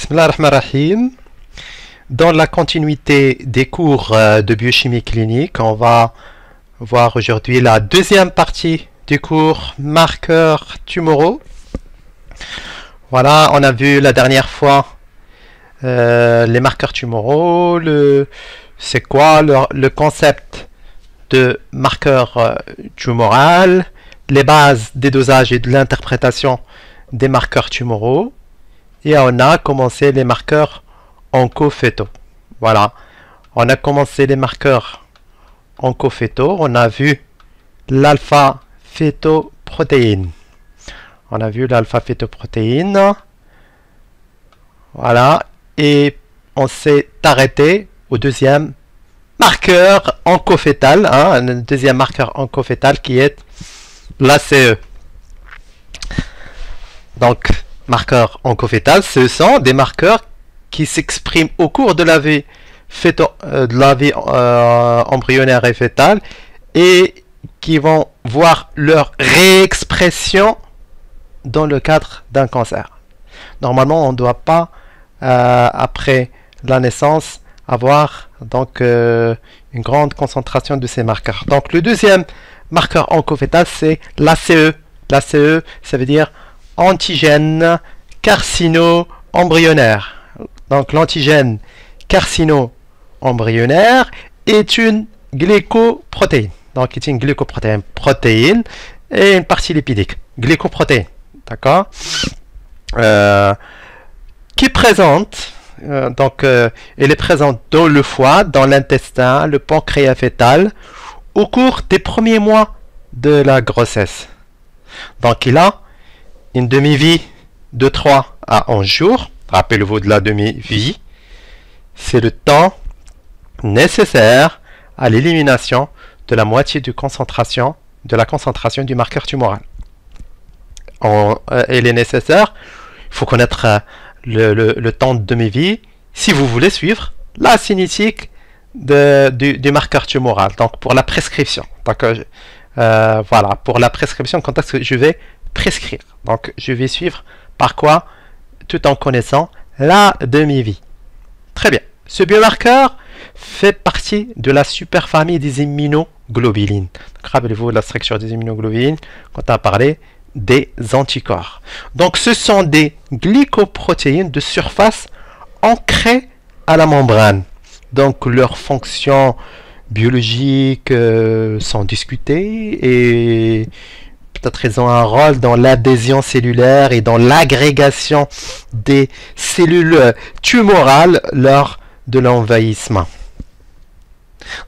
Bismillah ar-Rahman ar-Rahim. Dans la continuité des cours de biochimie clinique, on va voir aujourd'hui la deuxième partie du cours marqueurs tumoraux. Voilà, on a vu la dernière fois les marqueurs tumoraux, c'est quoi le concept de marqueur tumoral, les bases des dosages et de l'interprétation des marqueurs tumoraux. Et on a commencé les marqueurs oncofétaux. Voilà, on a commencé les marqueurs oncofétaux. On a vu l'alpha-fétoprotéine. On a vu l'alpha-fétoprotéine. Voilà, et on s'est arrêté au deuxième marqueur oncofétal, le deuxième marqueur oncofétal qui est l'ACE. Donc, marqueurs oncofétales, ce sont des marqueurs qui s'expriment au cours de la vie, embryonnaire et fétale et qui vont voir leur réexpression dans le cadre d'un cancer. Normalement, on ne doit pas, après la naissance, avoir donc une grande concentration de ces marqueurs. Donc, le deuxième marqueur oncofétal, c'est l'ACE. L'ACE, ça veut dire antigène carcino-embryonnaire. Donc l'antigène carcino-embryonnaire est une glycoprotéine. Donc c'est une glycoprotéine, protéine et une partie lipidique. Glycoprotéine, d'accord, qui présente, elle est présente dans le foie, dans l'intestin, le pancréas fœtal, au cours des premiers mois de la grossesse. Donc il a une demi-vie de 3 à 11 jours. Rappelez-vous de la demi-vie. C'est le temps nécessaire à l'élimination de la moitié de la concentration du marqueur tumoral. Il est nécessaire, il faut connaître le temps de demi-vie si vous voulez suivre la cinétique du marqueur tumoral. Donc pour la prescription. Donc, voilà, pour la prescription, quand est-ce que je vais prescrire? Donc je vais suivre par quoi? Tout en connaissant la demi-vie. Très bien. Ce biomarqueur fait partie de la superfamille des immunoglobulines. Rappelez-vous la structure des immunoglobulines quand on a parlé des anticorps. Donc ce sont des glycoprotéines de surface ancrées à la membrane. Donc leurs fonctions biologiques sont discutées et peut-être ils ont un rôle dans l'adhésion cellulaire et dans l'agrégation des cellules tumorales lors de l'envahissement.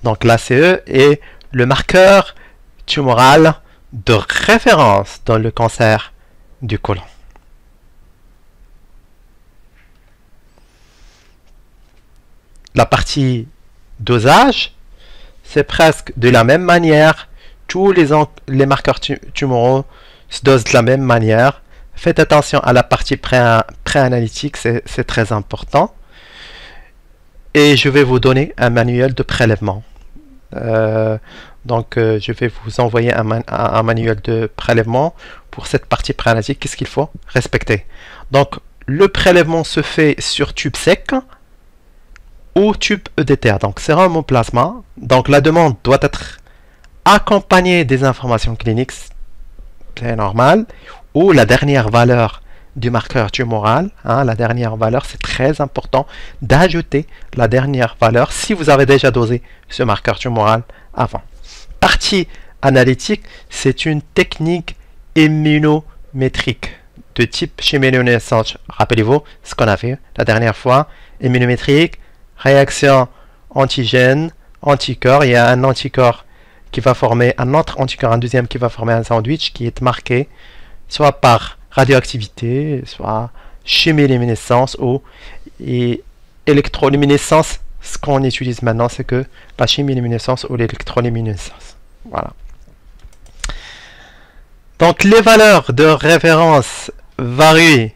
Donc l'ACE est le marqueur tumoral de référence dans le cancer du côlon. La partie dosage, c'est presque de la même manière. Tous les marqueurs tumoraux se dosent de la même manière. Faites attention à la partie préanalytique, c'est très important. Et je vais vous donner un manuel de prélèvement. Je vais vous envoyer un manuel de prélèvement pour cette partie préanalytique. Qu'est-ce qu'il faut respecter? Donc, le prélèvement se fait sur tube sec ou tube EDTA. Donc, sérum au plasma. Donc, la demande doit être accompagné des informations cliniques, c'est normal, ou la dernière valeur du marqueur tumoral. La dernière valeur, c'est très important d'ajouter la dernière valeur si vous avez déjà dosé ce marqueur tumoral avant. Partie analytique, c'est une technique immunométrique de type chimiluminescence. Rappelez-vous ce qu'on a fait la dernière fois. Immunométrique, réaction antigène, anticorps. Il y a un anticorps qui va former un autre anticorps, un deuxième qui va former un sandwich qui est marqué soit par radioactivité, soit chimiluminescence ou électroluminescence. Ce qu'on utilise maintenant, c'est que la chimiluminescence ou l'électroluminescence. Voilà. Donc les valeurs de référence varient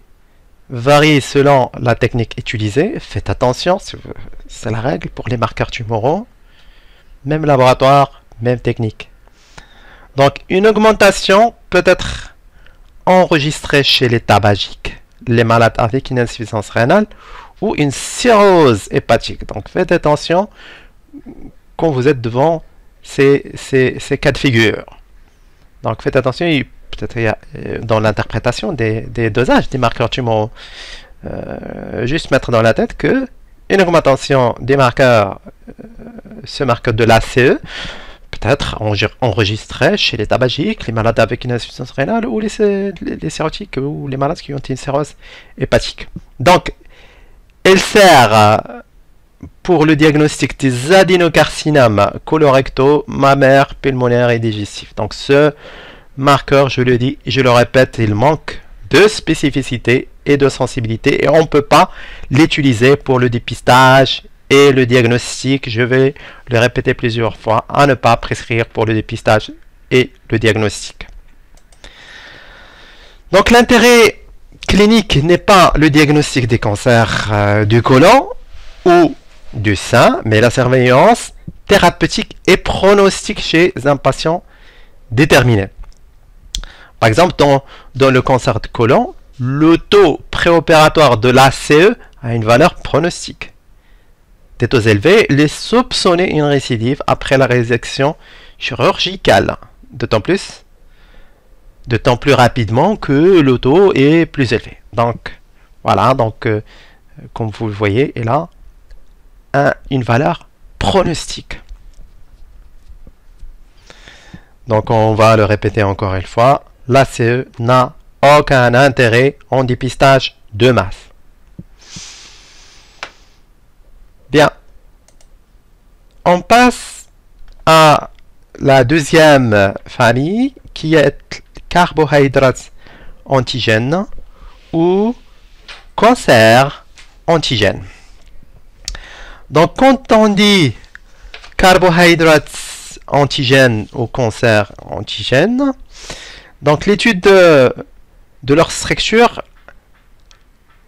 selon la technique utilisée. Faites attention, c'est la règle pour les marqueurs tumoraux. Même laboratoire, même technique. Donc une augmentation peut être enregistrée chez les tabagiques les malades avec une insuffisance rénale ou une cirrhose hépatique. Donc faites attention quand vous êtes devant ces cas de figure. Donc faites attention, peut-être dans l'interprétation des dosages des marqueurs tumoraux. Juste mettre dans la tête que une augmentation des marqueurs, ce marqueur de l'ACE, peut-être enregistré chez les tabagiques, les malades avec une insuffisance rénale ou les cirrhotiques ou les malades qui ont une cirrhose hépatique. Donc, elle sert pour le diagnostic des adénocarcinomes colorectaux, mammaires, pulmonaires et digestifs. Donc, ce marqueur, je le dis, je le répète, il manque de spécificité et de sensibilité et on ne peut pas l'utiliser pour le dépistage et le diagnostic. Je vais le répéter plusieurs fois, à ne pas prescrire pour le dépistage et le diagnostic. Donc l'intérêt clinique n'est pas le diagnostic des cancers du côlon ou du sein, mais la surveillance thérapeutique et pronostic chez un patient déterminé. Par exemple, dans le cancer de côlon, le taux préopératoire de l'ACE a une valeur pronostique. Des taux élevés laissent soupçonner une récidive après la résection chirurgicale, d'autant plus rapidement que le taux est plus élevé. Donc, voilà, donc, comme vous le voyez, il a une valeur pronostique. Donc, on va le répéter encore une fois. L'ACE n'a aucun intérêt en dépistage de masse. Bien. On passe à la deuxième famille qui est carbohydrates antigènes ou cancer antigène. Donc, quand on dit carbohydrates antigènes ou cancer antigène, donc l'étude de leur structure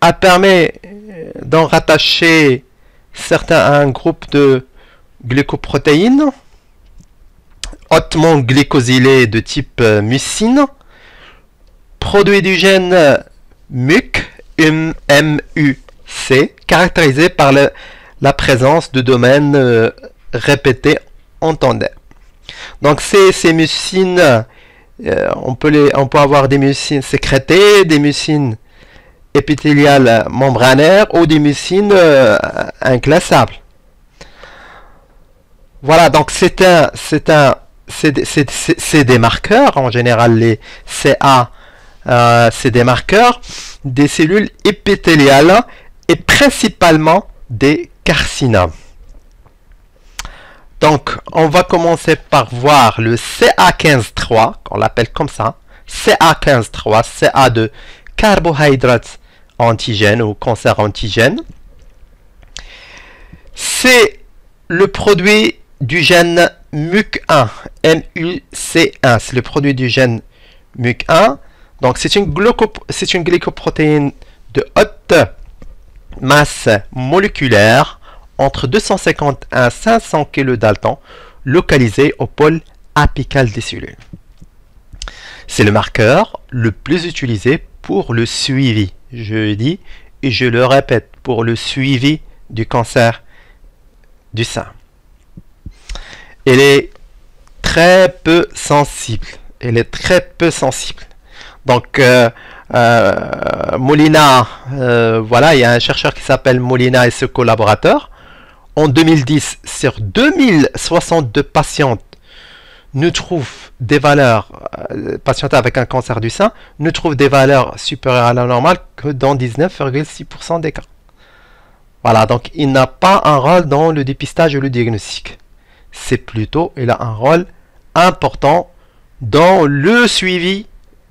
a permis d'en rattacher certains à un groupe de glycoprotéines hautement glycosylées de type mucine, produit du gène MUC, caractérisé par la présence de domaines répétés en tandem. Donc ces mucines, on peut avoir des mucines sécrétées, des mucines épithéliales membranaires ou des mucines inclassables. Voilà, donc c'est des marqueurs, en général les CA, c'est des marqueurs des cellules épithéliales et principalement des carcinomes. Donc, on va commencer par voir le CA15-3, qu'on l'appelle comme ça, CA15-3, CA de carbohydrates antigènes ou cancer antigène. C'est le produit du gène MUC1, MUC1, c'est le produit du gène MUC1. Donc, c'est une glycoprotéine de haute masse moléculaire entre 250 à 500 kDa, localisée au pôle apical des cellules. C'est le marqueur le plus utilisé pour le suivi, je dis et je le répète, pour le suivi du cancer du sein. Elle est très peu sensible. Donc, Molina, voilà, il y a un chercheur qui s'appelle Molina et ses collaborateurs. En 2010, sur 2062 patientes, nous trouvent des valeurs, patientes avec un cancer du sein, nous trouvent des valeurs supérieures à la normale que dans 19,6% des cas. Voilà, donc il n'a pas un rôle dans le dépistage et le diagnostic. C'est plutôt, il a un rôle important dans le suivi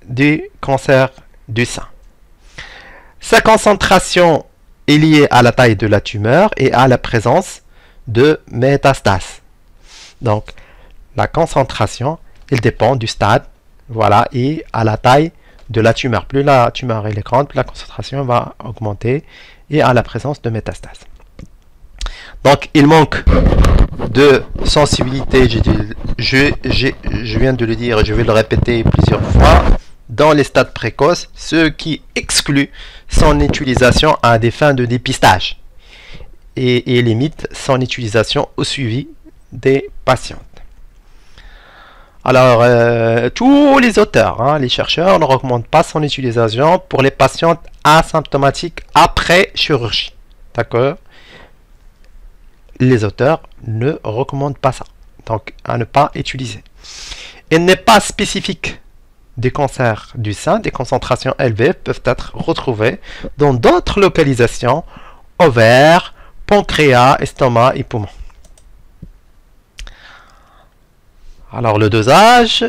du cancer du sein. Sa concentration est liée à la taille de la tumeur et à la présence de métastases. Donc, la concentration, elle dépend du stade, voilà, et à la taille de la tumeur. Plus la tumeur est grande, plus la concentration va augmenter et à la présence de métastases. Donc, il manque de sensibilité, je viens de le dire, je vais le répéter plusieurs fois, dans les stades précoces, ce qui exclut son utilisation à des fins de dépistage et limite son utilisation au suivi des patients. Alors, tous les auteurs, les chercheurs ne recommandent pas son utilisation pour les patients asymptomatiques après chirurgie. D'accord? Les auteurs ne recommandent pas ça. Donc, à ne pas utiliser. Il n'est pas spécifique des cancers du sein. Des concentrations élevées peuvent être retrouvées dans d'autres localisations, ovaires, pancréas, estomac et poumons. Alors le dosage,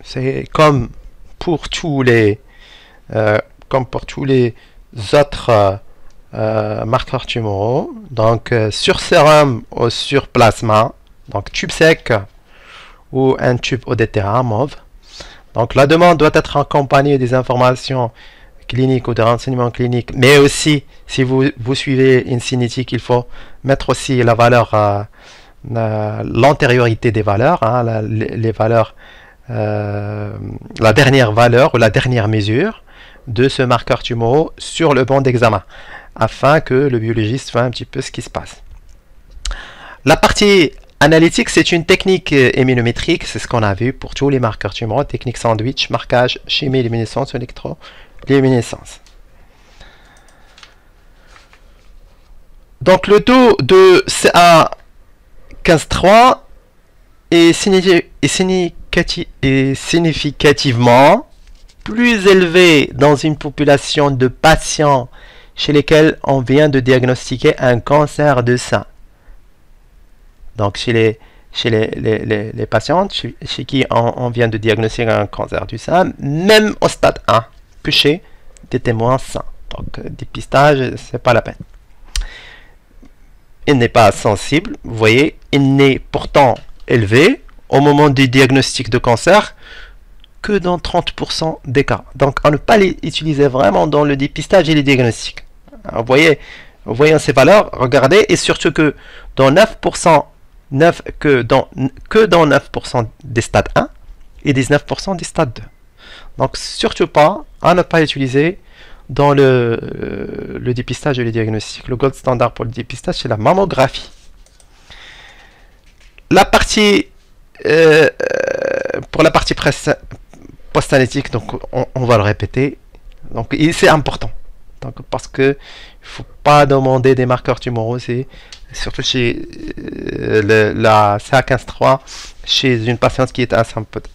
c'est comme pour tous les autres marqueurs tumoraux. Donc sur sérum ou sur plasma, donc tube sec ou un tube ODTA mauve. Donc la demande doit être accompagnée des informations cliniques ou de renseignements cliniques, mais aussi si vous suivez une cinétique, il faut mettre aussi la valeur l'antériorité des valeurs, les valeurs, la dernière valeur ou la dernière mesure de ce marqueur tumoraux sur le banc d'examen, afin que le biologiste voit un petit peu ce qui se passe. La partie analytique, c'est une technique immunométrique, c'est ce qu'on a vu pour tous les marqueurs tumoraux, technique sandwich, marquage, chimie-luminescence, électroluminescence. Donc le taux de CA 15,3 est significativement plus élevé dans une population de patients chez lesquels on vient de diagnostiquer un cancer de sein. Donc chez les patients chez qui on vient de diagnostiquer un cancer du sein, même au stade 1, que chez des témoins sains. Donc dépistage, c'est pas la peine. Il n'est pas sensible, vous voyez, il n'est pourtant élevé au moment du diagnostic de cancer que dans 30% des cas. Donc, à ne pas les utiliser vraiment dans le dépistage et le diagnostic. Vous voyez ces valeurs, regardez, et surtout que dans 9%, que dans 9% des stades 1 et 19% des stades 2. Donc, surtout pas, à ne pas utiliser dans le dépistage et le diagnostic. Le gold standard pour le dépistage, c'est la mammographie. La partie pour la partie post-analytique, donc on va le répéter. Donc c'est important. Donc, parce que il faut pas demander des marqueurs tumoraux, c'est surtout chez la CA15-3, chez une patiente qui est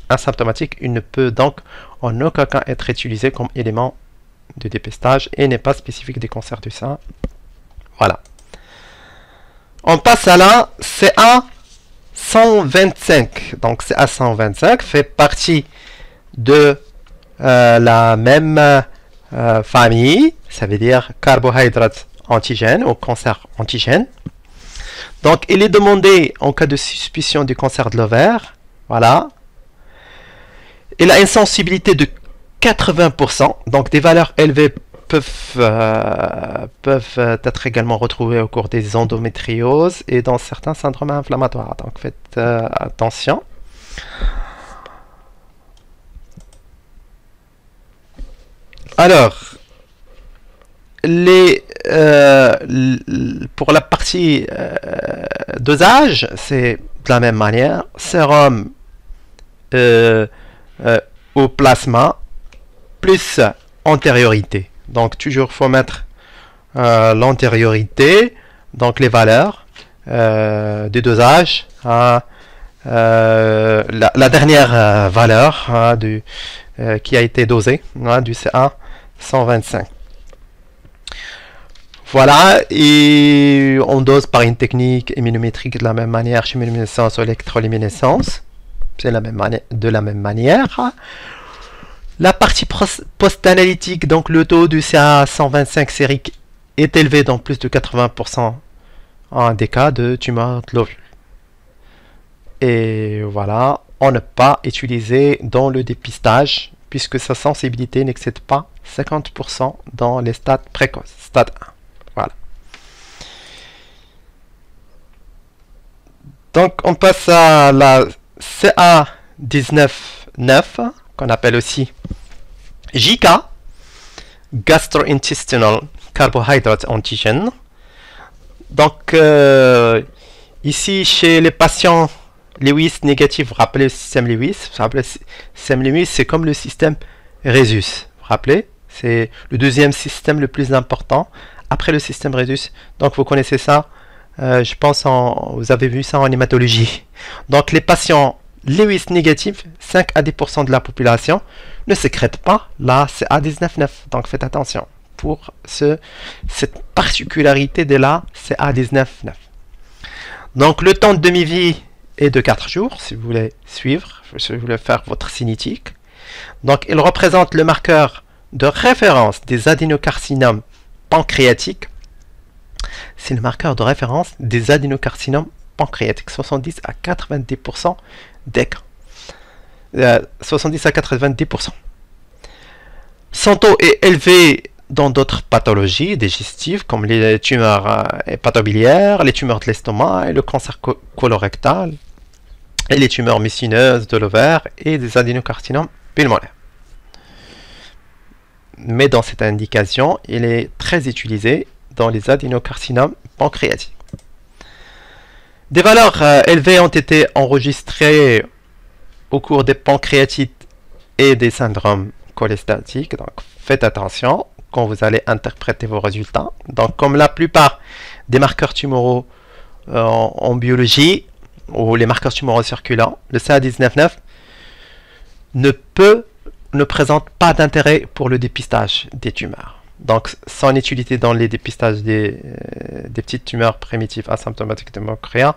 asymptomatique, il ne peut donc en aucun cas être utilisé comme élément de dépistage et n'est pas spécifique des cancers du sein. Voilà. On passe à la CA125. Donc CA125 fait partie de la même famille, ça veut dire carbohydrate antigène ou cancer antigène. Donc il est demandé en cas de suspicion du cancer de l'ovaire. Voilà. Il a une sensibilité de 80%, donc des valeurs élevées peuvent être également retrouvées au cours des endométrioses et dans certains syndromes inflammatoires. Donc faites attention. Alors, pour la partie dosage, c'est de la même manière. Sérum au plasma plus antériorité. Donc toujours faut mettre l'antériorité, donc les valeurs du dosage à la dernière valeur qui a été dosée du CA 125. Voilà, et on dose par une technique immunométrique de la même manière, chimioluminescence ou électroluminescence. C'est de la même manière. La partie post-analytique, donc le taux du CA125 sérique est élevé dans plus de 80% en des cas de tumeur de l'ovule. Et voilà, on ne peut pas utiliser dans le dépistage puisque sa sensibilité n'excède pas 50% dans les stades précoces, stade 1. Voilà. Donc on passe à la CA199 qu'on appelle aussi JK, Gastrointestinal Carbohydrate Antigen. Donc, ici, chez les patients Lewis négatifs, vous rappelez le système Lewis, c'est comme le système Rhesus. Vous vous rappelez, c'est le deuxième système le plus important après le système Rhesus. Donc, vous connaissez ça. Je pense vous avez vu ça en hématologie. Donc les patients Lewis négatifs, 5 à 10% de la population ne sécrètent pas la CA19-9. Donc faites attention pour cette particularité de la CA19-9. Donc le temps de demi-vie est de 4 jours, si vous voulez suivre, si vous voulez faire votre cinétique. Donc il représente le marqueur de référence des adénocarcinomes pancréatiques. C'est le marqueur de référence des adénocarcinomes pancréatiques, 70 à 90% des cas. 70 à 90%. Son taux est élevé dans d'autres pathologies digestives comme les tumeurs hépatobiliaires, les tumeurs de l'estomac et le cancer colorectal et les tumeurs mucineuses de l'ovaire et des adénocarcinomes pulmonaires. Mais dans cette indication, il est très utilisé dans les adénocarcinomes pancréatiques. Des valeurs élevées ont été enregistrées au cours des pancréatites et des syndromes cholestatiques. Donc faites attention quand vous allez interpréter vos résultats. Donc comme la plupart des marqueurs tumoraux en biologie ou les marqueurs tumoraux circulants, le CA19-9 ne présente pas d'intérêt pour le dépistage des tumeurs. Donc, son utilité dans les dépistages des petites tumeurs primitives asymptomatiques de Montréal.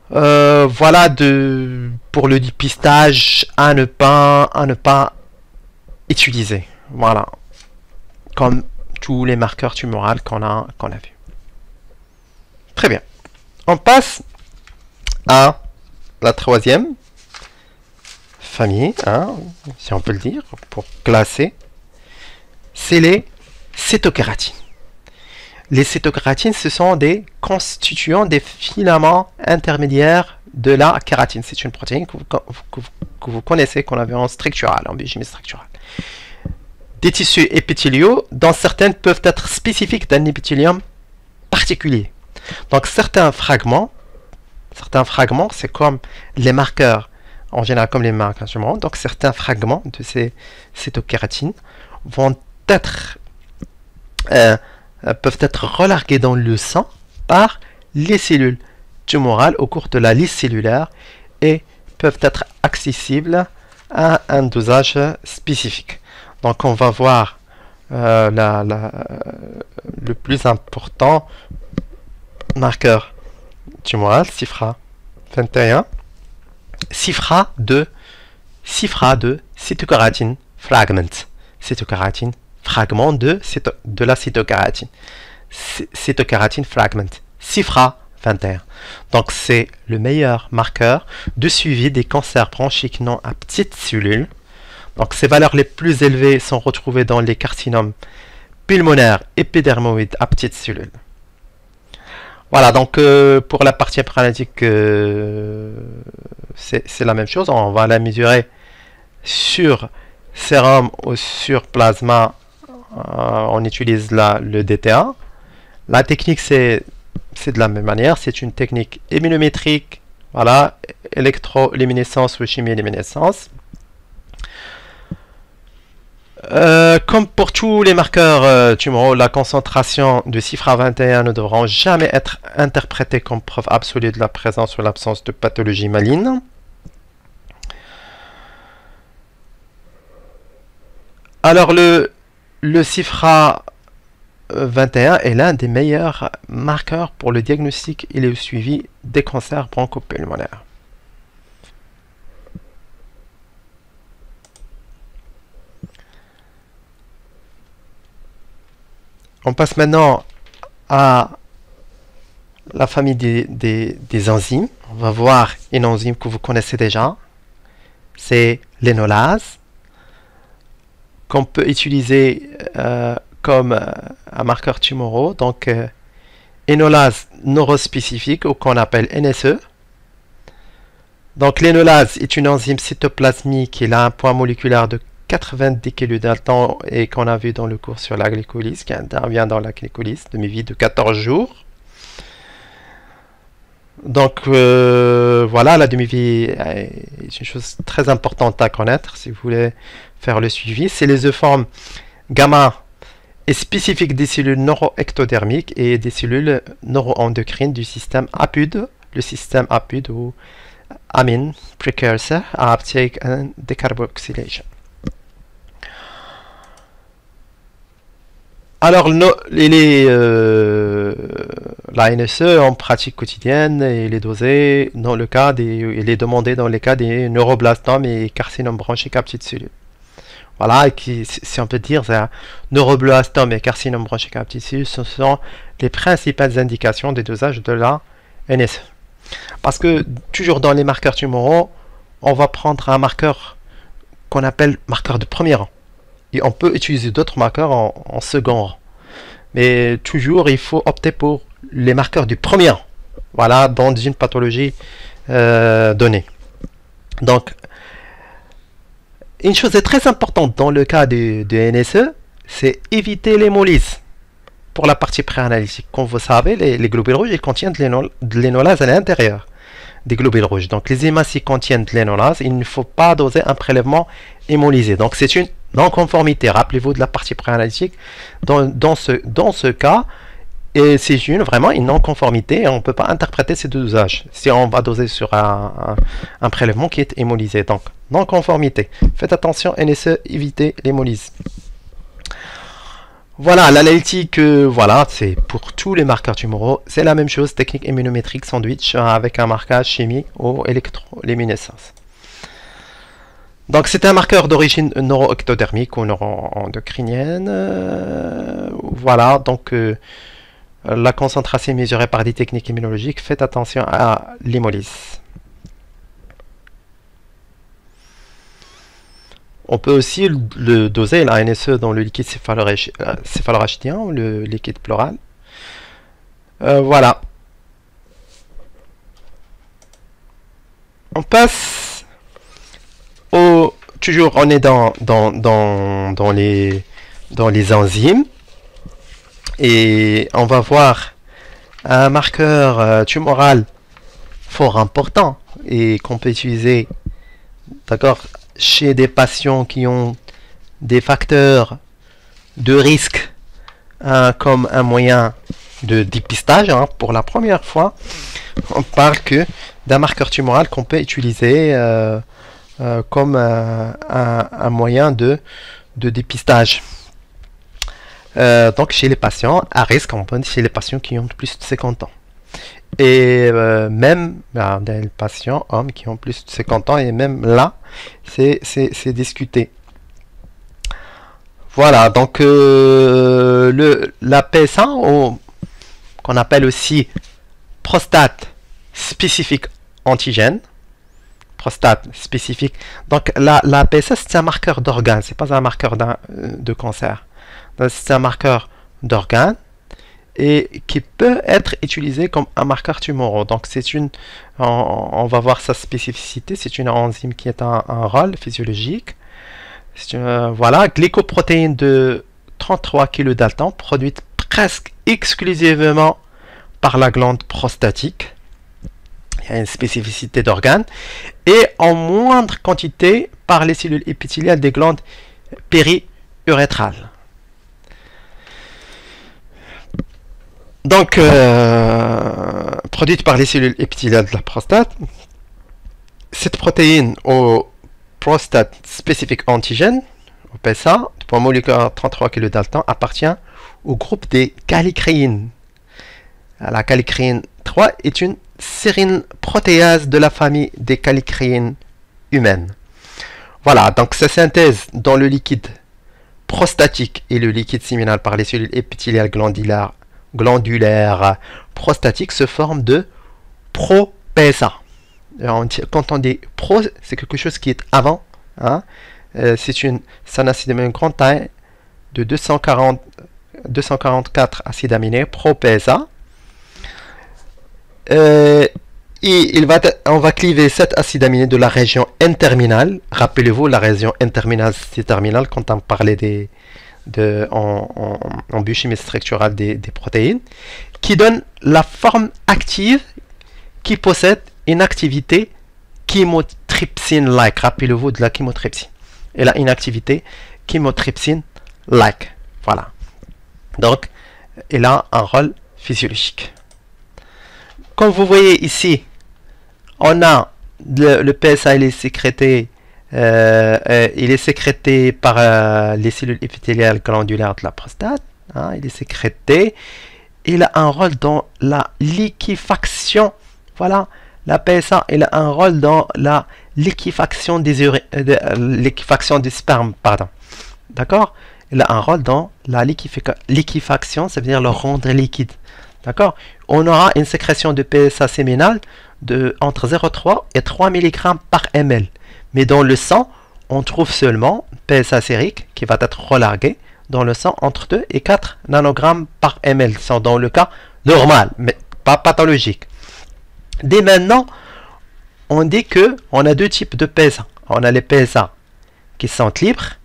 Voilà pour le dépistage à ne pas utiliser. Voilà. Comme tous les marqueurs tumoraux qu'on a vus. Très bien. On passe à la troisième famille, hein, si on peut le dire, pour classer. C'est les cétokératines. Les cétokératines, ce sont des constituants des filaments intermédiaires de la kératine. C'est une protéine que vous connaissez, qu'on avait en structurale, en biochimie structurale. Des tissus épithéliaux, dont certaines peuvent être spécifiques d'un épithélium particulier. Donc certains fragments, c'est comme les marqueurs, en général comme les marqueurs. Donc certains fragments de ces cétokératines peuvent être relargués dans le sang par les cellules tumorales au cours de la lisse cellulaire et peuvent être accessibles à un dosage spécifique. Donc on va voir le plus important marqueur tumoral, CIFRA 21, CIFRA de cytokératine fragment. Cytokératine fragment de la cytokératine. Cytokératine fragment. CIFRA 21. Donc c'est le meilleur marqueur de suivi des cancers bronchiques non à petites cellules. Donc ces valeurs les plus élevées sont retrouvées dans les carcinomes pulmonaires épidermoïdes à petites cellules. Voilà, donc pour la partie paralytique, c'est la même chose. On va la mesurer sur sérum ou sur plasma. On utilise le DTA. La technique, c'est de la même manière. C'est une technique immunométrique. Voilà, électroluminescence ou chimie-luminescence. Comme pour tous les marqueurs tumoraux, la concentration de CIFRA 21 ne devront jamais être interprétée comme preuve absolue de la présence ou l'absence de pathologie maligne. Alors le CIFRA 21 est l'un des meilleurs marqueurs pour le diagnostic et le suivi des cancers bronchopulmonaires. On passe maintenant à la famille des enzymes. On va voir une enzyme que vous connaissez déjà. C'est l'énolase, qu'on peut utiliser comme un marqueur tumoraux. Donc, énolase neurospécifique, ou qu'on appelle NSE. Donc, l'énolase est une enzyme cytoplasmique qui a un poids moléculaire de 90 kilodaltons et qu'on a vu dans le cours sur la glycolyse, qui intervient dans la glycolyse, demi-vie de 14 jours. Donc voilà, la demi-vie est une chose très importante à connaître si vous voulez faire le suivi. C'est les œsoformes gamma est spécifique des cellules neuroectodermiques et des cellules neuroendocrines du système APUD, le système APUD ou amine precursor uptake and decarboxylation. Alors, la NSE en pratique quotidienne, il est dosé dans le cas il est demandé dans les cas des neuroblastomes et carcinomes bronchiques à petites cellules. Voilà, et si on peut dire, neuroblastome et carcinome bronchique à petites cellules, ce sont les principales indications des dosages de la NSE. Parce que toujours dans les marqueurs tumoraux, on va prendre un marqueur qu'on appelle marqueur de premier rang. Et on peut utiliser d'autres marqueurs en second rang. Mais toujours, il faut opter pour les marqueurs du premier rang. Voilà, dans une pathologie donnée. Donc, une chose très importante dans le cas de NSE, c'est éviter l'hémolyse. Pour la partie préanalytique, comme vous savez, les globules rouges, ils contiennent de l'énolase à l'intérieur des globules rouges. Donc, les hématies contiennent de l'énolase. Il ne faut pas doser un prélèvement hémolysé. Donc, c'est une non-conformité. Rappelez-vous de la partie préanalytique. Dans ce cas, c'est vraiment une non-conformité et on ne peut pas interpréter ces deux dosages si on va doser sur un prélèvement qui est hémolysé. Donc, non-conformité. Faites attention, NSE, évitez l'hémolyse. Voilà, l'analytique, voilà, c'est pour tous les marqueurs tumoraux. C'est la même chose, technique immunométrique sandwich avec un marquage chimique ou électroluminescence. Donc, c'est un marqueur d'origine neuroectodermique ou neuroendocrinienne. Voilà, donc la concentration est mesurée par des techniques immunologiques. Faites attention à l'hémolyse. On peut aussi le doser, la NSE, dans le liquide céphalorachidien ou le liquide pleural. Voilà. On passe au... Toujours, on est dans les enzymes. Et on va voir un marqueur tumoral fort important et qu'on peut utiliser, d'accord, chez des patients qui ont des facteurs de risque comme un moyen de dépistage. Pour la première fois, on parle que d'un marqueur tumoral qu'on peut utiliser comme un moyen de dépistage. Donc chez les patients à risque, on peut dire chez les patients qui ont plus de 50 ans. Et même des patients hommes qui ont plus de 50 ans, et même là, c'est discuté. Voilà, donc la PSA, qu'on appelle aussi prostate spécifique antigène, prostate spécifique. Donc la PSA, c'est un marqueur d'organe, c'est pas un marqueur de cancer. C'est un marqueur d'organe et qui peut être utilisé comme un marqueur tumoral. Donc c'est on va voir sa spécificité, c'est une enzyme qui a un rôle physiologique. Voilà, glycoprotéine de 33 kilodaltons produite presque exclusivement par la glande prostatique. Il y a une spécificité d'organe et en moindre quantité par les cellules épithéliales des glandes périurétrales. Donc, produite par les cellules épithéliales de la prostate, cette protéine au prostate spécifique antigène, au PSA, de poids moléculaire 33 kilodaltons, appartient au groupe des callicréines. La callicréine 3 est une sérine protéase de la famille des callicréines humaines. Voilà, donc sa synthèse dans le liquide prostatique et le liquide séminal par les cellules épithéliales glandulaires prostatiques se forme de pro-PSA. Quand on dit pro, c'est quelque chose qui est avant. C'est un acide aminé grande taille de 244 acides aminés pro-PSA. Et on va cliver cet acide aminé de la région N-terminale. Rappelez-vous, la région N-terminale, c'est terminale quand on parlait en biochimie structurale des protéines, qui donne la forme active qui possède une activité chymotrypsine-like. Rappelez-vous de la chymotrypsine. Elle a une activité chymotrypsine-like. Voilà. Donc, elle a un rôle physiologique. Comme vous voyez ici, on a le PSA, il est sécrété par les cellules épithéliales glandulaires de la prostate. Hein, il est sécrété. Il a un rôle dans la liquéfaction. Voilà, la PSA, il a un rôle dans la liquéfaction liquéfaction du sperme, pardon. D'accord? Il a un rôle dans la liquéfaction, ça veut dire le rendre liquide. D'accord? On aura une sécrétion de PSA séminal de entre 0,3 et 3 mg par ml. Mais dans le sang, on trouve seulement PSA sérique qui va être relargué dans le sang entre 2 et 4 nanogrammes par ml. C'est dans le cas normal, mais pas pathologique. Dès maintenant, on dit que on a deux types de PSA. On a les PSA qui sont libres,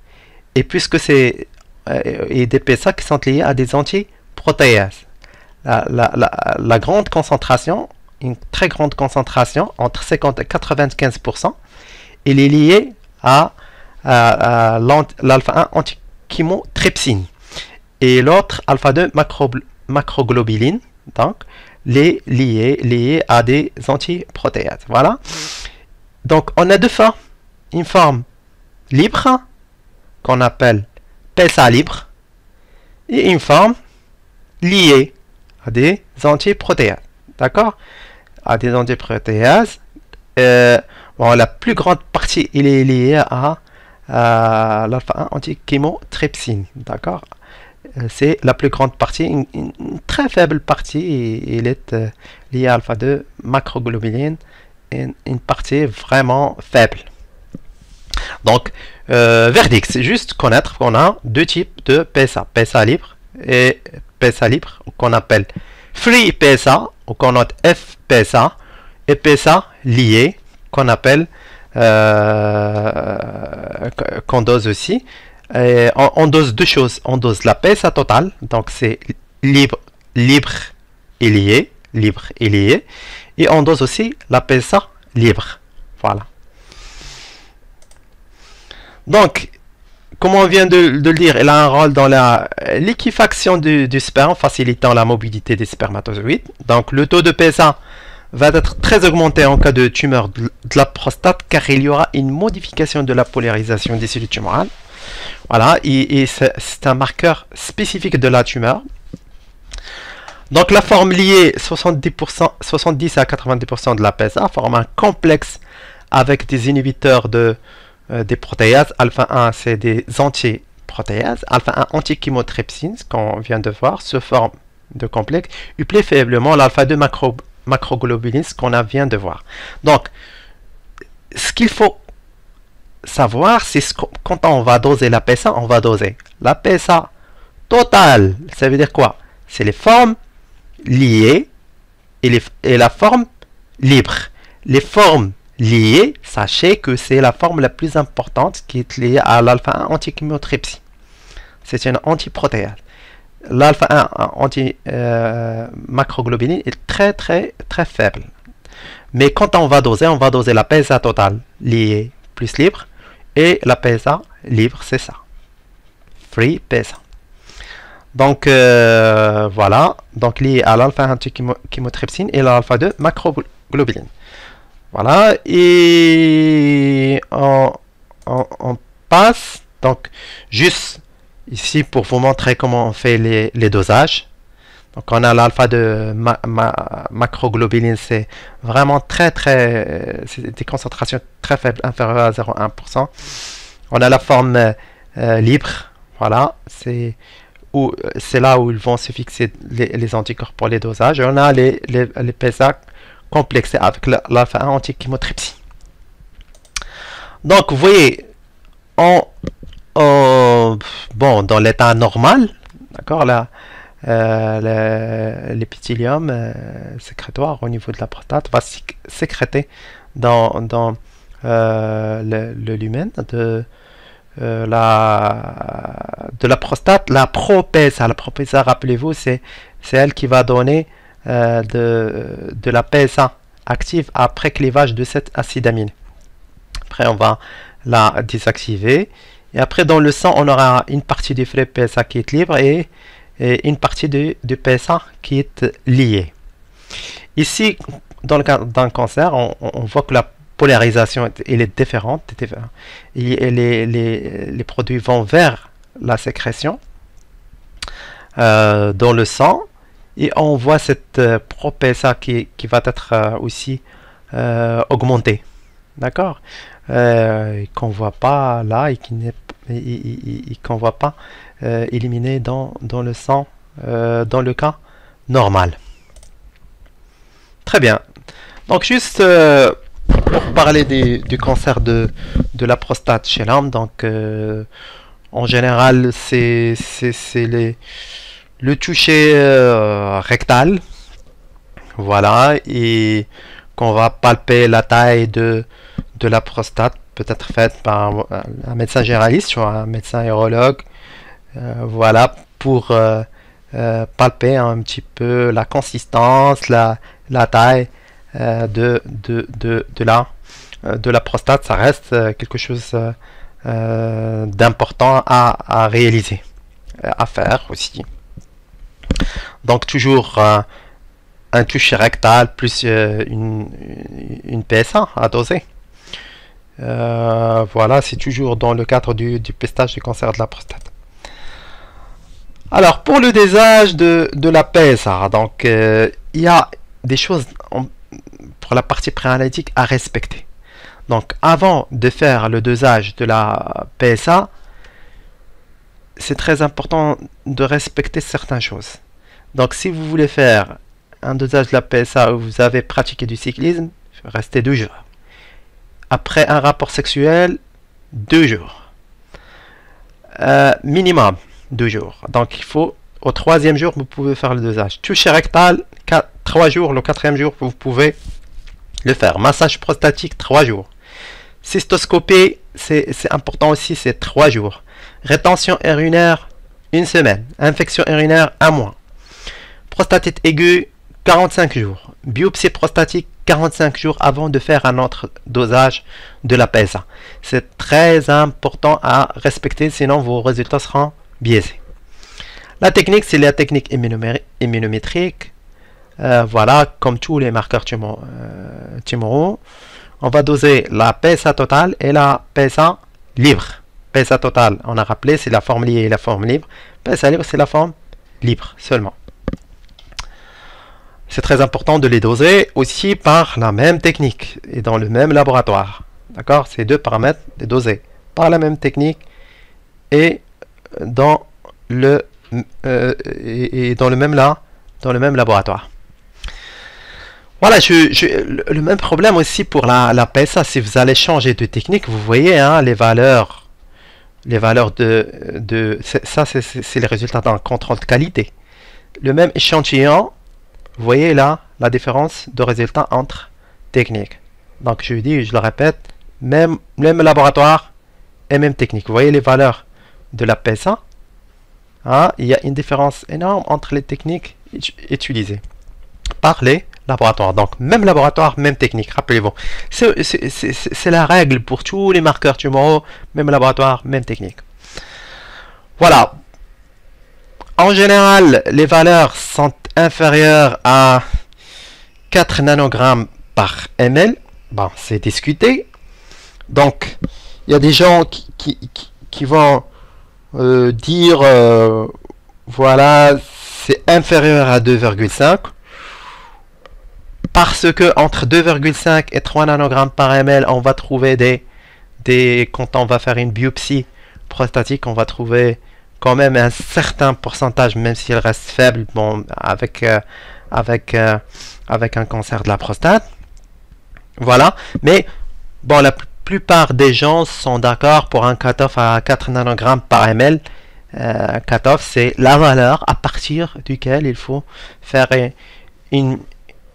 et puisque c'est des PSA qui sont liés à des antiprotéases. La grande concentration, une très grande concentration, entre 50 et 95%, elle est liée à l'alpha 1 antichymotrypsine et l'autre alpha 2 macroglobuline, donc liées à des antiprotéases. Voilà. Donc on a deux formes. Une forme libre qu'on appelle PSA libre et une forme liée à des antiprotéases. D'accord? À des antiprotéases. Bon, la plus grande partie il est liée à l'alpha 1 antichymotrypsine. D'accord? C'est la plus grande partie, une très faible partie, et il est lié à alpha 2 macroglobuline, une partie vraiment faible. Donc, verdict, c'est juste connaître qu'on a deux types de PSA, PSA libre et PSA libre, qu'on appelle free PSA, ou qu'on note FPSA, et PSA lié, qu'on appelle, qu'on dose aussi. Et on dose deux choses. On dose la PSA totale, donc c'est libre et lié, et on dose aussi la PSA libre. Voilà. Donc, comme on vient de le dire, elle a un rôle dans la liquéfaction du sperme, facilitant la mobilité des spermatozoïdes. Donc, le taux de PSA va être très augmenté en cas de tumeur de la prostate, car il y aura une modification de la polarisation des cellules tumorales. Voilà, et c'est un marqueur spécifique de la tumeur. Donc la forme liée 70 à 90% de la PSA forme un complexe avec des inhibiteurs des protéases. Alpha 1, c'est des antiprotéases. Alpha 1 antichymotrypsine, ce qu'on vient de voir, se forme de complexe, upplé faiblement l'alpha 2 macroglobuline, ce qu'on vient de voir. Donc, ce qu'il faut savoir, c'est quand on va doser la PSA, on va doser la PSA totale. Ça veut dire quoi? C'est les formes liées et la forme libre. Les formes liées, sachez que c'est la forme la plus importante qui est liée à l'alpha 1 antichymotrypsine. C'est une antiprotéase. L'alpha 1 anti-macroglobuline est très faible. Mais quand on va doser la PSA totale liée plus libre, et la PSA libre, c'est ça. Free PSA. Donc, voilà. Donc, lié à l'alpha 1 antichymotrypsine et l'alpha 2 macroglobuline. Voilà. Et on passe. Donc, juste ici pour vous montrer comment on fait les dosages. Donc, on a l'alpha de macroglobuline, c'est vraiment c'est des concentrations très faibles, inférieures à 0,1%. On a la forme libre, voilà, c'est là où ils vont se fixer les anticorps pour les dosages. Et on a les PSA complexés avec l'alpha 1 antichymotrypsine. Donc, vous voyez, bon, dans l'état normal, d'accord, là, l'épithélium sécrétoire au niveau de la prostate va sécréter dans le lumen de la prostate, la pro-PSA. La pro-PSA, rappelez-vous, c'est elle qui va donner de la PSA active après clivage de cet acide aminé. Après, on va la désactiver. Et après, dans le sang, on aura une partie du frais PSA qui est libre et une partie du PSA qui est liée. Ici, dans le cas d'un cancer, on voit que la polarisation elle est différente. Les produits vont vers la sécrétion dans le sang. Et on voit cette pro-PSA qui va être aussi augmentée. D'accord, qu'on ne voit pas là et qu'on ne voit pas éliminé dans le sang dans le cas normal. Très bien. Donc juste pour parler du cancer de la prostate chez l'homme, donc en général c'est le toucher rectal, voilà, et qu'on va palper la taille de la prostate, peut-être faite par un médecin généraliste ou un médecin urologue, voilà, pour palper un petit peu la consistance, la taille de la prostate. Ça reste quelque chose d'important à réaliser, à faire aussi. Donc toujours un toucher rectal plus une PSA à doser. Voilà, c'est toujours dans le cadre du pistage du cancer de la prostate. Alors pour le dosage de la PSA, donc il y a des choses pour la partie préanalytique à respecter. Donc avant de faire le dosage de la PSA, c'est très important de respecter certaines choses. Donc si vous voulez faire un dosage de la PSA où vous avez pratiqué du cyclisme, restez 2 jours. Après un rapport sexuel, 2 jours. Minimum 2 jours. Donc il faut, au 3e jour, vous pouvez faire le dosage. Toucher rectal, 3 jours. Le 4e jour, vous pouvez le faire. Massage prostatique, 3 jours. Cystoscopie, c'est important aussi, c'est 3 jours. Rétention urinaire, 1 semaine. Infection urinaire, 1 mois. Prostatite aiguë, 45 jours. Biopsie prostatique, 45 jours avant de faire un autre dosage de la PSA. C'est très important à respecter, sinon vos résultats seront biaisés. La technique, c'est la technique immunométrique. Voilà, comme tous les marqueurs tumoraux, on va doser la PSA totale et la PSA libre. PSA totale, on a rappelé, c'est la forme liée et la forme libre. PSA libre, c'est la forme libre seulement. C'est très important de les doser aussi par la même technique et dans le même laboratoire. D'accord? Ces deux paramètres, les doser par la même technique et dans le même laboratoire. Voilà, le même problème aussi pour la PSA. Si vous allez changer de technique, vous voyez hein, les valeurs de ça, c'est le résultat d'un contrôle de qualité. Le même échantillon, vous voyez là la différence de résultat entre techniques. Donc je le répète, même laboratoire et même technique. Vous voyez les valeurs de la PSA. Hein, il y a une différence énorme entre les techniques utilisées par les laboratoires. Donc même laboratoire, même technique, rappelez-vous. C'est la règle pour tous les marqueurs tumoraux, même laboratoire, même technique. Voilà. En général, les valeurs sont inférieures à 4 nanogrammes par ml. Bon, c'est discuté. Donc, il y a des gens qui vont dire, voilà, c'est inférieur à 2,5. Parce que entre 2,5 et 3 nanogrammes par ml, on va trouver quand on va faire une biopsie prostatique, on va trouver quand même un certain pourcentage, même s'il reste faible, bon, avec un cancer de la prostate. Voilà. Mais bon, la plupart des gens sont d'accord pour un cutoff à 4 nanogrammes par ml. cutoff, c'est la valeur à partir duquel il faut faire une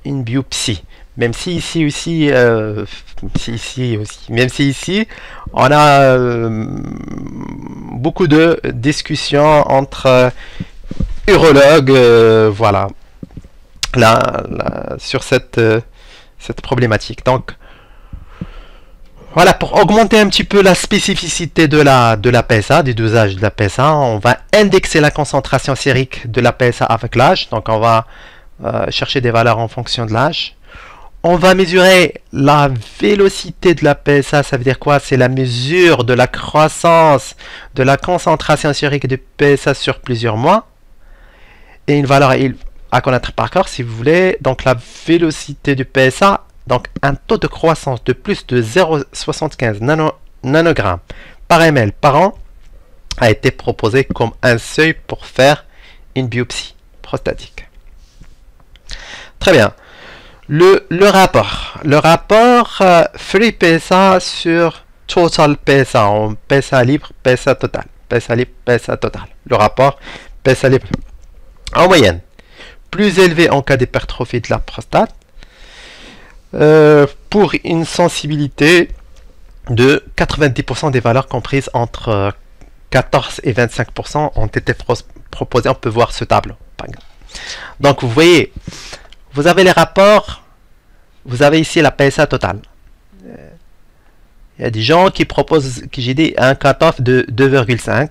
biopsie. Même si ici aussi, même si ici, on a beaucoup de discussions entre urologues, voilà, sur cette problématique. Donc, voilà, pour augmenter un petit peu la spécificité de la PSA, du dosage de la PSA, on va indexer la concentration sérique de la PSA avec l'âge. Donc, on va chercher des valeurs en fonction de l'âge. On va mesurer la vélocité de la PSA, ça veut dire quoi? C'est la mesure de la croissance de la concentration sérique de PSA sur plusieurs mois. Et une valeur à connaître par cœur, si vous voulez. Donc, la vélocité du PSA, donc un taux de croissance de plus de 0,75 nanogrammes par ml par an a été proposé comme un seuil pour faire une biopsie prostatique. Très bien. Le rapport free PSA sur total PSA, en PSA libre, PSA total. PSA libre, PSA total. Le rapport PSA libre en moyenne, plus élevé en cas d'hypertrophie de la prostate, pour une sensibilité de 90% des valeurs comprises entre 14 et 25% ont été proposées. On peut voir ce tableau, par exemple. Donc, vous voyez, vous avez les rapports, vous avez ici la PSA totale. Il y a des gens qui proposent, qui j'ai dit, un cutoff de 2,5.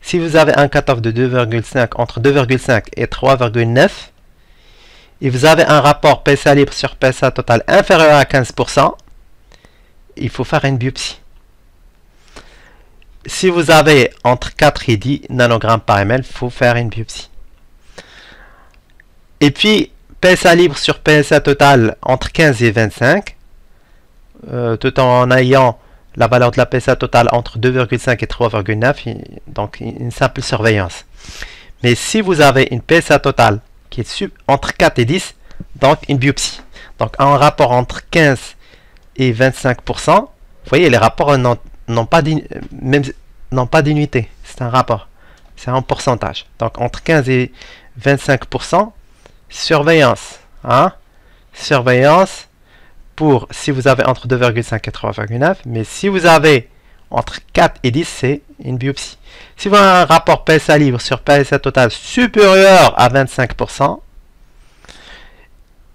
Si vous avez un cutoff de 2,5, entre 2,5 et 3,9, et vous avez un rapport PSA libre sur PSA total inférieur à 15%, il faut faire une biopsie. Si vous avez entre 4 et 10 nanogrammes par ml, il faut faire une biopsie. Et puis, PSA libre sur PSA total entre 15 et 25, tout en ayant la valeur de la PSA totale entre 2,5 et 3,9, donc une simple surveillance. Mais si vous avez une PSA totale qui est entre 4 et 10, donc une biopsie. Donc un rapport entre 15 et 25%, vous voyez, les rapports n'ont pas d'unité, c'est un rapport, c'est un pourcentage. Donc entre 15 et 25%, surveillance. Hein? Surveillance pour si vous avez entre 2,5 et 3,9, mais si vous avez entre 4 et 10, c'est une biopsie. Si vous avez un rapport PSA libre sur PSA total supérieur à 25%,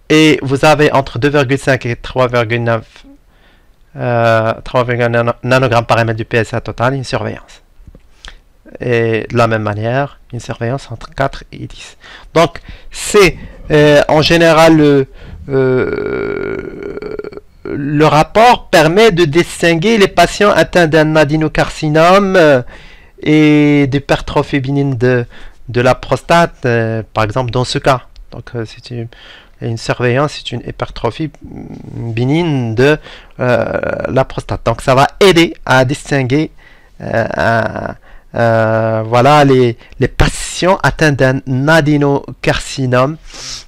et vous avez entre 2,5 et 3,9 nanogrammes par ml du PSA total, une surveillance. Et de la même manière, une surveillance entre 4 et 10. Donc, c'est en général le rapport permet de distinguer les patients atteints d'un adénocarcinome et d'hypertrophie bénigne de la prostate, par exemple, dans ce cas. Donc, c'est une surveillance, c'est une hypertrophie bénigne de la prostate. Donc, ça va aider à distinguer voilà, les patients atteints d'un adénocarcinome,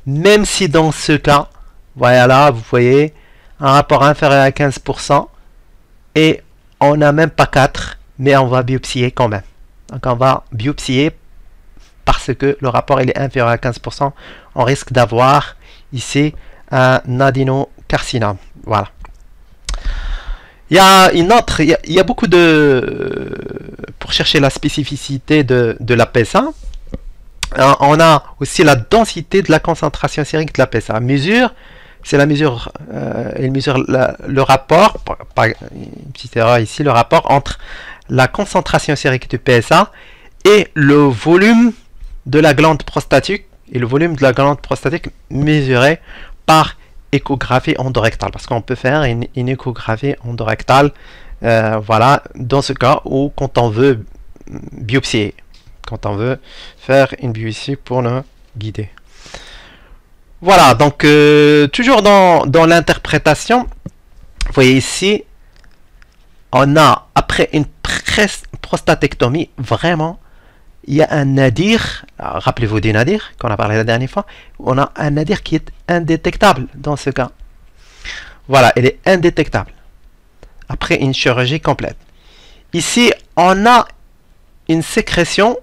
même si dans ce cas, voilà, vous voyez, un rapport inférieur à 15%, et on n'a même pas 4, mais on va biopsier quand même. Donc on va biopsier parce que le rapport il est inférieur à 15%, on risque d'avoir ici un adénocarcinome. Voilà. Il y a une autre, il y a beaucoup de, pour chercher la spécificité de la PSA, on a aussi la densité de la concentration sérique de la PSA. C'est la mesure, il mesure le rapport, une petite erreur ici, le rapport entre la concentration sérique du PSA et le volume de la glande prostatique, mesuré par échographie endorectale, parce qu'on peut faire une échographie endorectale, voilà, dans ce cas où quand on veut biopsier, quand on veut faire une biopsie pour nous guider. Voilà, donc toujours dans l'interprétation, vous voyez ici, on a, après une prostatectomie, vraiment, il y a un nadir, rappelez-vous du nadir, qu'on a parlé la dernière fois, on a un nadir qui est indétectable dans ce cas. Voilà, il est indétectable, après une chirurgie complète. Ici, on a une sécrétion,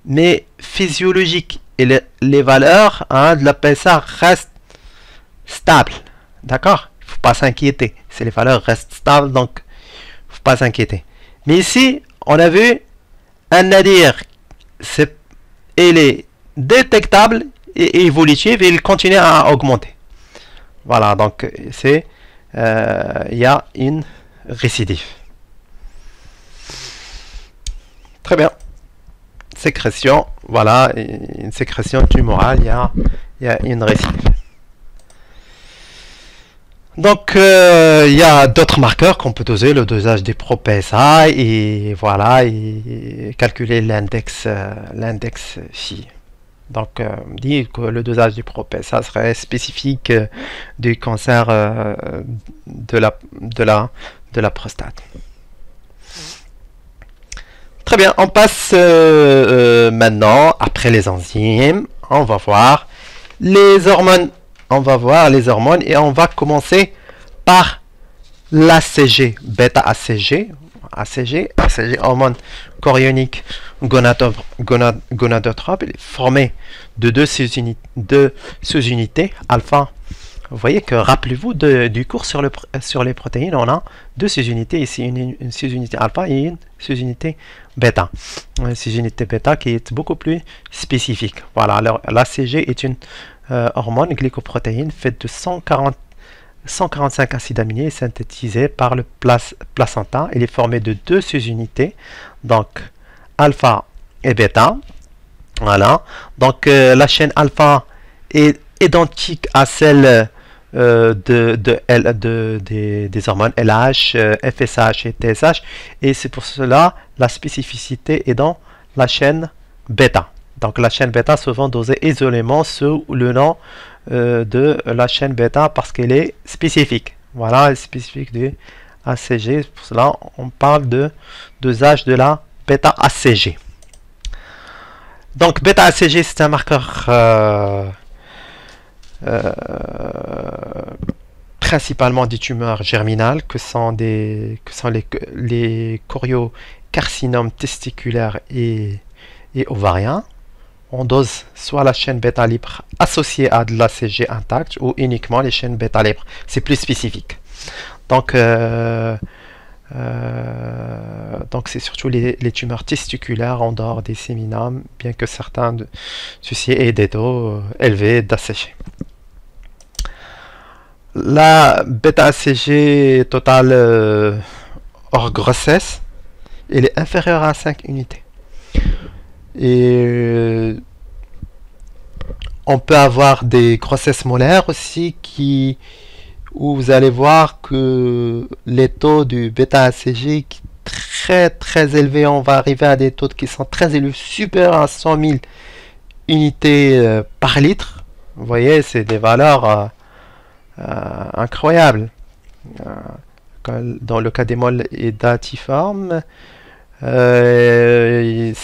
mais physiologique. Et les valeurs de la PSA restent stables. D'accord? Il ne faut pas s'inquiéter. Si les valeurs restent stables, donc il ne faut pas s'inquiéter. Mais ici, on a vu un nadir. Il est détectable et évolutif et il continue à augmenter. Voilà, donc c'est il y a une récidive. Très bien. Sécrétion, voilà, une sécrétion tumorale, il y a une récidive. Donc, il y a d'autres marqueurs qu'on peut doser, le dosage des pro-PSA, et voilà, et calculer l'index phi. Donc, on dit que le dosage du pro-PSA serait spécifique du cancer de la prostate. Très bien, on passe maintenant, après les enzymes, on va voir les hormones. On va voir les hormones et on va commencer par l'ACG, bêta-ACG, hormone chorionique gonadotrope, il est formé de deux sous-unités, alpha. Vous voyez que, rappelez-vous du cours sur les protéines, on a deux sous-unités, ici une sous-unité alpha et une sous-unité bêta. Une sous-unité bêta qui est beaucoup plus spécifique. Voilà, alors l'ACG est une hormone glycoprotéine faite de 145 acides aminés synthétisés par le placenta. Il est formé de deux sous-unités, donc alpha et bêta. Voilà, donc la chaîne alpha est identique à celle des hormones LH, FSH et TSH, et c'est pour cela la spécificité est dans la chaîne bêta. Donc la chaîne bêta souvent dosée isolément sous le nom de la chaîne bêta parce qu'elle est spécifique. Voilà, elle est spécifique du ACG. Pour cela, on parle de dosage de la bêta ACG. Donc bêta ACG, c'est un marqueur principalement des tumeurs germinales que sont les choriocarcinomes testiculaires et ovariens. On dose soit la chaîne bêta libre associée à de l'ACG intact ou uniquement les chaînes bêta libres. C'est plus spécifique. Donc c'est surtout les tumeurs testiculaires en dehors des séminomes, bien que certains de ceux-ci aient des taux élevés d'ACG. La bêta-ACG totale hors grossesse, elle est inférieure à 5 unités. Et on peut avoir des grossesses molaires aussi où vous allez voir que les taux du bêta-ACG très très élevés, on va arriver à des taux qui sont très élevés, supérieurs à 100 000 unités par litre. Vous voyez, c'est des valeurs incroyables. Dans le cas des moles édatiformes, c'est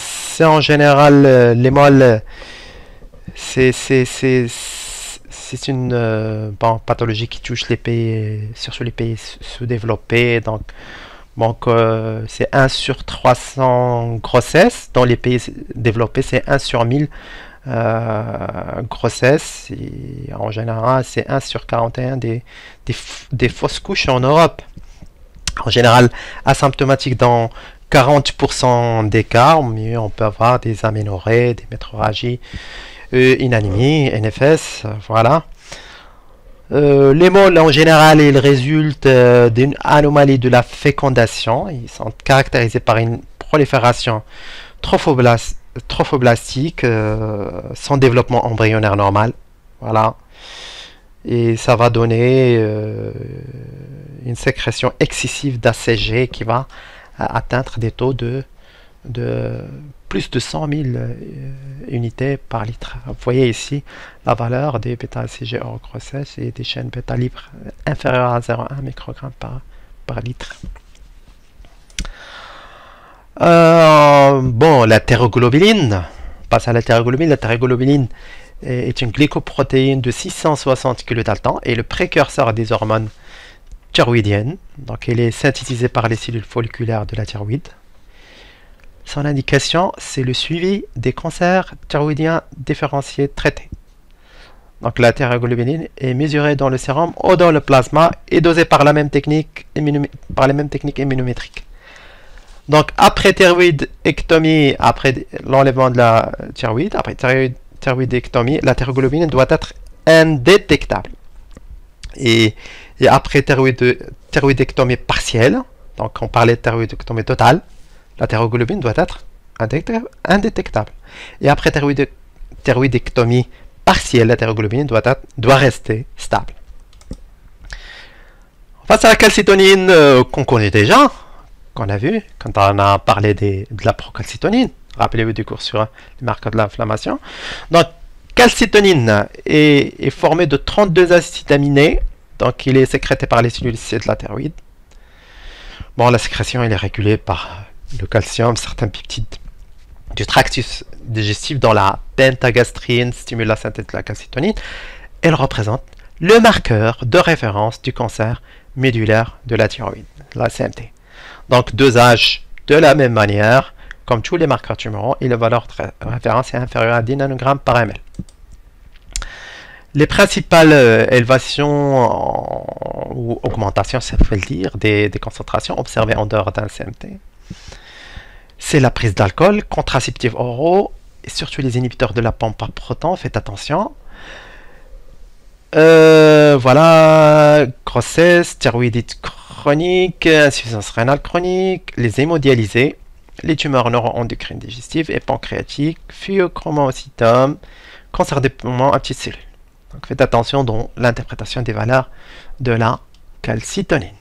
en général les moles, c'est une pathologie qui touche les pays, surtout les pays sous-développés. Donc c'est 1 sur 300 grossesses. Dans les pays développés, c'est 1 sur 1000 grossesses. Et en général, c'est 1 sur 41 des fausses couches en Europe. En général, asymptomatique dans 40% des cas, mais on peut avoir des aménorrhées, des métrorragies, une anémie, NFS, voilà. Les moles en général, ils résultent d'une anomalie de la fécondation. Ils sont caractérisés par une prolifération trophoblastique, sans développement embryonnaire normal. Voilà. Et ça va donner une sécrétion excessive d'ACG qui va atteindre des taux de plus de 100 000 unités par litre. Vous voyez ici la valeur des bêta-ACG hors grossesse et des chaînes bêta libres inférieures à 0,1 microgramme par litre. Bon, la thyroglobuline, on passe à la thyroglobuline. La thyroglobuline est une glycoprotéine de 660 kilodaltons et le précurseur des hormones thyroïdiennes. Donc, elle est synthétisée par les cellules folliculaires de la thyroïde. Son indication, c'est le suivi des cancers thyroïdiens différenciés traités. Donc la thyroglobulines est mesurée dans le sérum ou dans le plasma et dosée par la même technique immunométrique. Donc après thyroïdectomie, après l'enlèvement de la thyroïde, après thyroïdectomie, la thyroglobulines doit être indétectable. Et après thyroïdectomie partielle, donc on parlait de thyroïdectomie totale, la thyroglobulines doit être indétectable. Et après thyroïdectomie partielle, la thyroglobulines doit rester stable. Face à la calcitonine qu'on connaît déjà, qu'on a vu quand on a parlé de la procalcitonine, rappelez-vous du cours sur les marqueurs de l'inflammation. Donc, calcitonine est formé de 32 acides aminés, donc il est sécrété par les cellules C de la thyroïde. Bon, la sécrétion elle est régulée par le calcium, certains peptides du tractus digestif dont la pentagastrine stimule la synthèse de la calcitonine. Elle représente le marqueur de référence du cancer médulaire de la thyroïde, la CMT. Donc dosage de la même manière, comme tous les marqueurs tumoraux, et la valeur de référence est inférieure à 10 nanogrammes par ml. Les principales élévations ou augmentations, ça veut dire, des concentrations observées en dehors d'un CMT, c'est la prise d'alcool, contraceptifs oraux, et surtout les inhibiteurs de la pompe par proton, faites attention. Voilà, grossesse, thyroïdite chronique, insuffisance rénale chronique, les hémodialysés, les tumeurs neuroendocrines digestives et pancréatiques, phéochromocytome, cancer des poumons à petites cellules. Donc faites attention dans l'interprétation des valeurs de la calcitonine.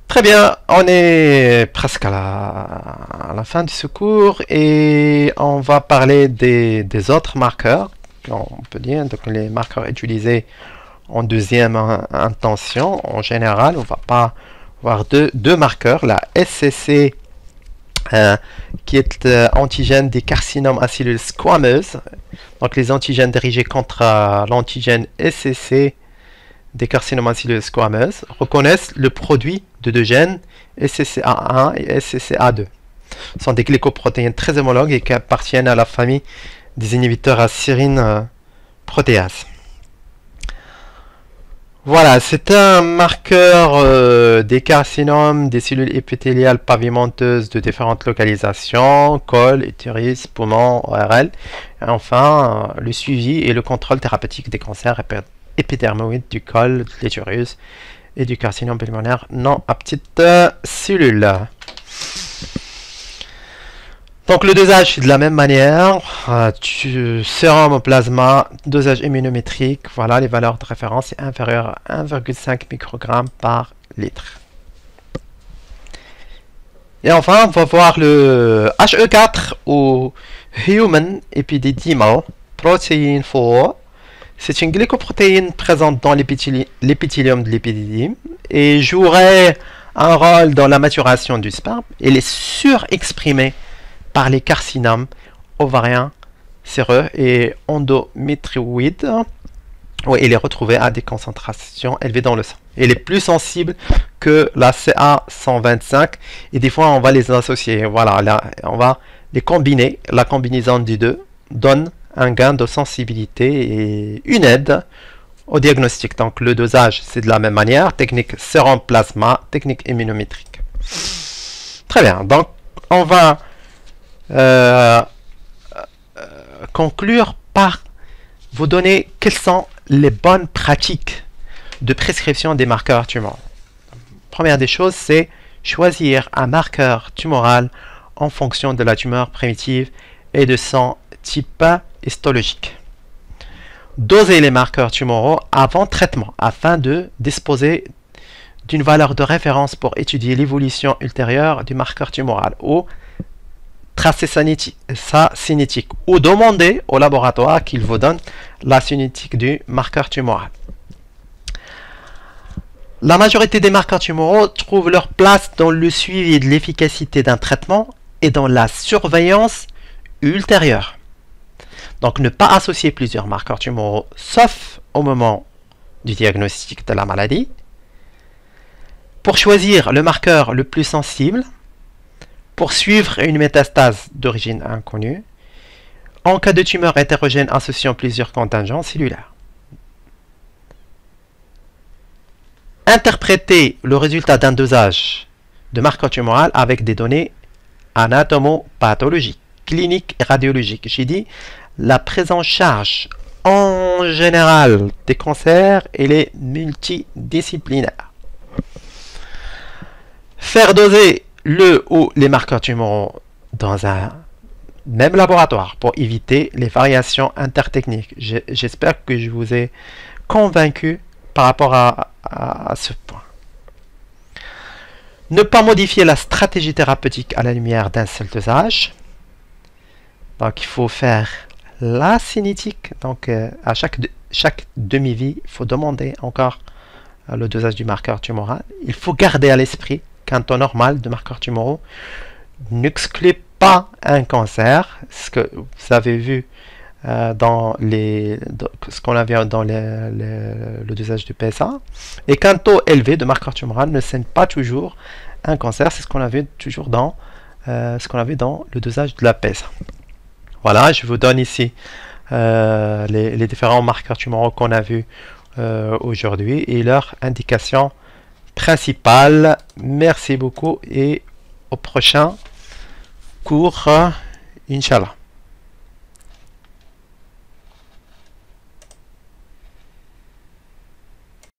Très bien, on est presque à la fin de ce cours et on va parler des autres marqueurs, on peut dire, donc les marqueurs utilisés en deuxième intention. En général, on va pas voir deux marqueurs, la SCC qui est antigène des carcinomes à cellules squameuses. Donc les antigènes dirigés contre l'antigène SCC des carcinomes à cellules squameuses reconnaissent le produit de deux gènes SCCA1 et SCCA2. Ce sont des glycoprotéines très homologues et qui appartiennent à la famille des inhibiteurs à serine protéase. Voilà, c'est un marqueur des carcinomes des cellules épithéliales pavimenteuses de différentes localisations, col, utérus, poumon, ORL. Et enfin, le suivi et le contrôle thérapeutique des cancers épidermoïdes du col, de l'utérus et du carcinome pulmonaire non à petites cellules. Donc le dosage est de la même manière, sérum au plasma, dosage immunométrique, voilà les valeurs de référence, c'est inférieur à 1,5 microgrammes par litre. Et enfin, on va voir le HE4 ou Human Epididymal Protein 4. C'est une glycoprotéine présente dans l'épithélium de l'épididyme et jouerait un rôle dans la maturation du sperme. Elle est surexprimée par les carcinomes ovariens, séreux et endométrioïdes. Oui, elle est retrouvée à des concentrations élevées dans le sang. Elle est plus sensible que la CA125 et des fois on va les associer. Voilà, là, on va les combiner. La combinaison des deux donne un gain de sensibilité et une aide au diagnostic. Donc le dosage, c'est de la même manière. Technique sérum plasma, technique immunométrique. Très bien. Donc on va conclure par vous donner quelles sont les bonnes pratiques de prescription des marqueurs tumoraux. Première des choses, c'est choisir un marqueur tumoral en fonction de la tumeur primitive et de son type histologique. Doser les marqueurs tumoraux avant traitement afin de disposer d'une valeur de référence pour étudier l'évolution ultérieure du marqueur tumoral ou tracer sa cinétique ou demander au laboratoire qu'il vous donne la cinétique du marqueur tumoral. La majorité des marqueurs tumoraux trouvent leur place dans le suivi de l'efficacité d'un traitement et dans la surveillance ultérieure. Donc ne pas associer plusieurs marqueurs tumoraux sauf au moment du diagnostic de la maladie. Pour choisir le marqueur le plus sensible, poursuivre une métastase d'origine inconnue en cas de tumeur hétérogène associant plusieurs contingents cellulaires. Interpréter le résultat d'un dosage de marqueur tumoral avec des données anatomopathologiques, cliniques et radiologiques. J'ai dit la prise en charge en général des cancers, elle est multidisciplinaire. Faire doser le ou les marqueurs tumoraux dans un même laboratoire pour éviter les variations intertechniques. J'espère que je vous ai convaincu par rapport à ce point. Ne pas modifier la stratégie thérapeutique à la lumière d'un seul dosage. Donc il faut faire la cinétique. Donc à chaque demi-vie, il faut demander encore le dosage du marqueur tumoral. Il faut garder à l'esprit qu'un taux normal de marqueurs tumoraux n'exclut pas un cancer. Ce que vous avez vu ce qu'on a vu dans le dosage du PSA, et qu'un taux élevé de marqueur tumoral ne sème pas toujours un cancer. C'est ce qu'on a vu toujours dans le dosage de la PSA. Voilà, je vous donne ici les différents marqueurs tumoraux qu'on a vus aujourd'hui et leurs indications principales. Merci beaucoup et au prochain cours, Inch'Allah.